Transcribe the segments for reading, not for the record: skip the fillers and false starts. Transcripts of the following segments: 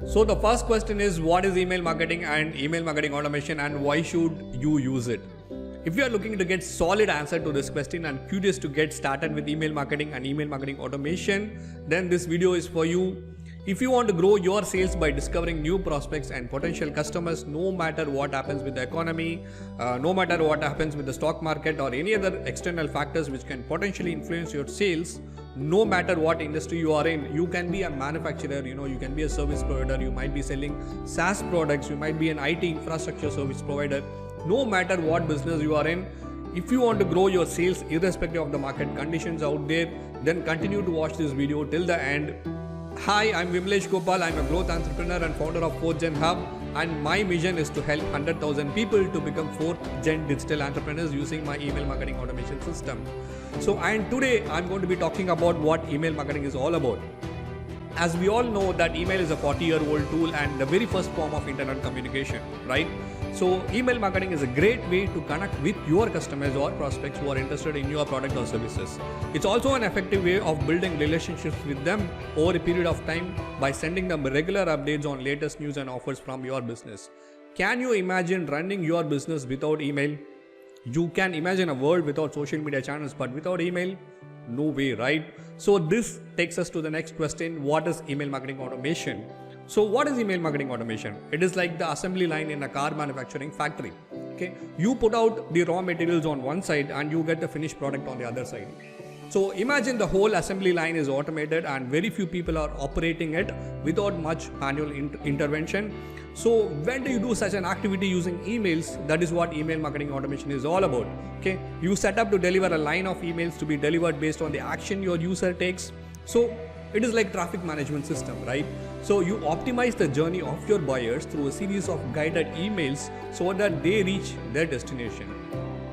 So the first question is, what is email marketing and email marketing automation, and why should you use it? If you are looking to get solid answer to this question and curious to get started with email marketing and email marketing automation, then this video is for you. If you want to grow your sales by discovering new prospects and potential customers, no matter what happens with the economy, no matter what happens with the stock market or any other external factors which can potentially influence your sales, no matter what industry you are in, you can be a manufacturer, you can be a service provider, you might be selling SaaS products, you might be an IT infrastructure service provider. No matter what business you are in, if you want to grow your sales irrespective of the market conditions out there, then continue to watch this video till the end. Hi, I'm Vimlesh Gopal. I'm a growth entrepreneur and founder of 4th Gen Hub, and my mission is to help 100,000 people to become 4th Gen digital entrepreneurs using my email marketing automation system. And today I'm going to be talking about what email marketing is all about. As we all know that email is a 40-year-old tool and the very first form of internet communication, right? So email marketing is a great way to connect with your customers or prospects who are interested in your product or services. It's also an effective way of building relationships with them over a period of time by sending them regular updates on latest news and offers from your business. Can you imagine running your business without email? You can imagine a world without social media channels, but without email? No way, right? So this takes us to the next question. What is email marketing automation? So what is email marketing automation? It is like the assembly line in a car manufacturing factory. Okay, you put out the raw materials on one side and you get the finished product on the other side. So imagine the whole assembly line is automated and very few people are operating it without much manual intervention. So when do you do such an activity using emails? That is what email marketing automation is all about. Okay, you set up to deliver a line of emails to be delivered based on the action your user takes. So it is like traffic management system, right? So you optimize the journey of your buyers through a series of guided emails so that they reach their destination.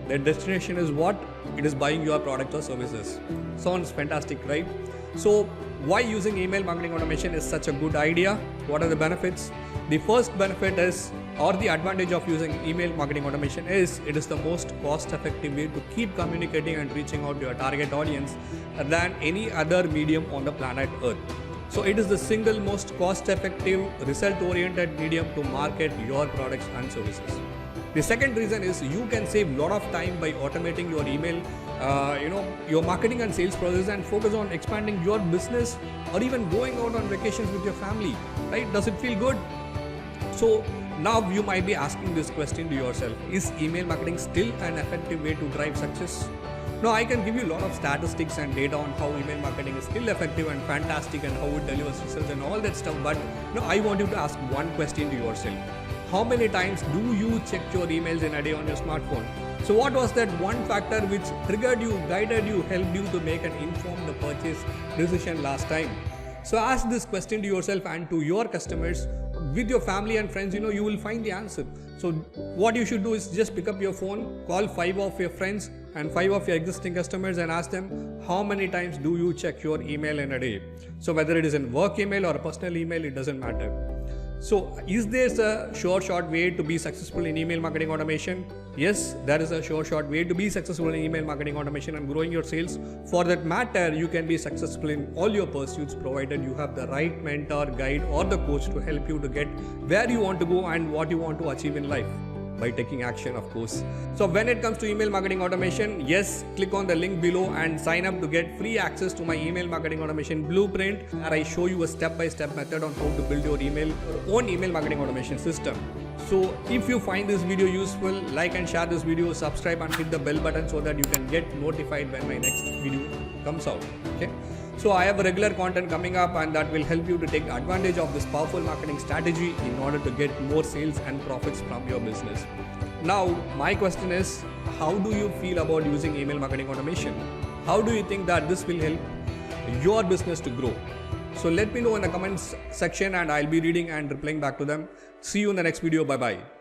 Their destination is what? It is buying your product or services. Sounds fantastic, right? So why using email marketing automation is such a good idea? What are the benefits? The first benefit is, or the advantage of using email marketing automation is, it is the most cost-effective way to keep communicating and reaching out to your target audience than any other medium on the planet Earth. So it is the single most cost-effective, result-oriented medium to market your products and services. The second reason is you can save a lot of time by automating your email, your marketing and sales process, and focus on expanding your business or even going out on vacations with your family, right? Does it feel good? So now you might be asking this question to yourself: is email marketing still an effective way to drive success? Now I can give you a lot of statistics and data on how email marketing is still effective and fantastic and how it delivers results and all that stuff, but I want you to ask one question to yourself. How many times do you check your emails in a day on your smartphone? So what was that one factor which triggered you, guided you, helped you to make an informed purchase decision last time? So ask this question to yourself and to your customers. With your family and friends, you will find the answer. So what you should do is just pick up your phone, call 5 of your friends and 5 of your existing customers and ask them, how many times do you check your email in a day? So whether it is a work email or a personal email, it doesn't matter. So is there a short way to be successful in email marketing automation? Yes, there is a short way to be successful in email marketing automation and growing your sales. For that matter, you can be successful in all your pursuits provided you have the right mentor, guide or the coach to help you to get where you want to go and what you want to achieve in life. By taking action, of course. So when it comes to email marketing automation, yes, click on the link below and sign up to get free access to my email marketing automation blueprint, where I show you a step-by-step method on how to build your own email marketing automation system. So if you find this video useful, like and share this video, subscribe and hit the bell button so that you can get notified when my next video comes out. Okay. So I have regular content coming up and that will help you to take advantage of this powerful marketing strategy in order to get more sales and profits from your business. Now, my question is, how do you feel about using email marketing automation? How do you think that this will help your business to grow? So let me know in the comments section and I'll be reading and replying back to them. See you in the next video. Bye-bye.